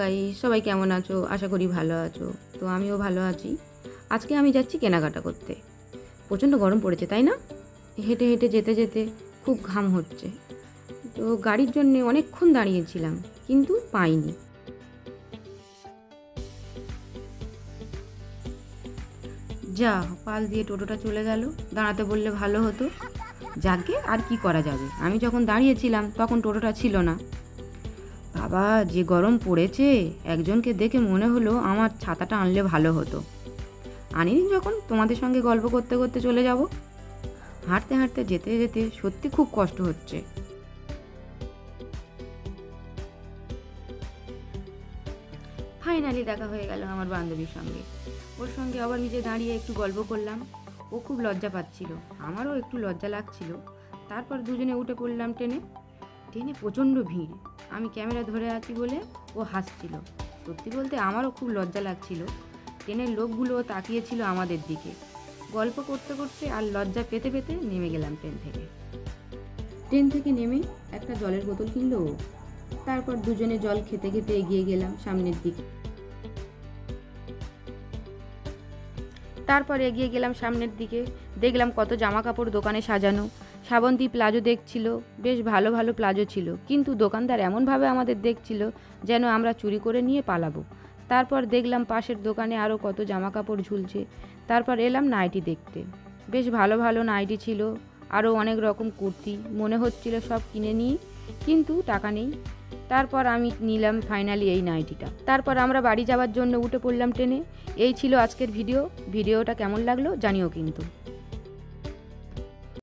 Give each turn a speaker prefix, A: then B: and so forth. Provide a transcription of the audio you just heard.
A: Guys, সবাই কেমন আছো? আশা করি ভালো আছো। তো আমিও ভালো আছি। আজকে আমি যাচ্ছি কেনাকাটা করতে। প্রচণ্ড গরম পড়েছে, তাই না? হেঁটে হেঁটে যেতে যেতে খুব ঘাম হচ্ছে। তো গাড়ির জন্যে অনেকক্ষণ দাঁড়িয়েছিলাম, কিন্তু পাইনি। যা, পাল দিয়ে টোটোটা চলে গেল। দাঁড়াতে বললে ভালো হতো। যাকে আর কি করা যাবে, আমি যখন দাঁড়িয়েছিলাম তখন টোটোটা ছিল না। বাবা, যে গরম পড়েছে! একজনকে দেখে মনে হলো আমার ছাতাটা আনলে ভালো হতো। আনিনি যখন, তোমাদের সঙ্গে গল্প করতে করতে চলে যাব। হাঁটতে হাঁটতে যেতে যেতে সত্যি খুব কষ্ট হচ্ছে। ফাইনালি দেখা হয়ে গেল আমার বান্ধবীর সঙ্গে। ওর সঙ্গে আবার নিচে দাঁড়িয়ে একটু গল্প করলাম। ও খুব লজ্জা পাচ্ছিল, আমারও একটু লজ্জা লাগছিল। তারপর দুজনে উঠে পড়লাম ট্রেনে। ট্রেনে প্রচণ্ড ভিড়। আমি ক্যামেরা ধরে আছি বলে ও হাসছিল। সত্যি বলতে আমারও খুব লজ্জা লাগছিল। ট্রেনের লোকগুলো তাকিয়েছিল আমাদের দিকে। গল্প করতে করতে আর লজ্জা পেতে পেতে নেমে গেলাম ট্রেন থেকে। ট্রেন থেকে নেমে একটা জলের বোতল কিনলো ও। তারপর দুজনে জল খেতে খেতে এগিয়ে গেলাম সামনের দিকে। দেখলাম কত জামা কাপড় দোকানে সাজানো। শ্রাবন্তী প্লাজো দেখছিল, বেশ ভালো ভালো প্লাজো ছিল, কিন্তু দোকানদার এমনভাবে আমাদের দেখছিল যেন আমরা চুরি করে নিয়ে পালাবো। তারপর দেখলাম পাশের দোকানে আরও কত জামা কাপড় ঝুলছে। তারপর এলাম নাইটি দেখতে। বেশ ভালো ভালো নাইটি ছিল, আরও অনেক রকম কুর্তি। মনে হচ্ছিল সব কিনে নিই, কিন্তু টাকা নেই। তারপর আমি নিলাম ফাইনালি এই নাইটিটা। তারপর আমরা বাড়ি যাওয়ার জন্য উঠে পড়লাম ট্রেনে। এই ছিল আজকের ভিডিওটা কেমন লাগলো জানিও কিন্তু।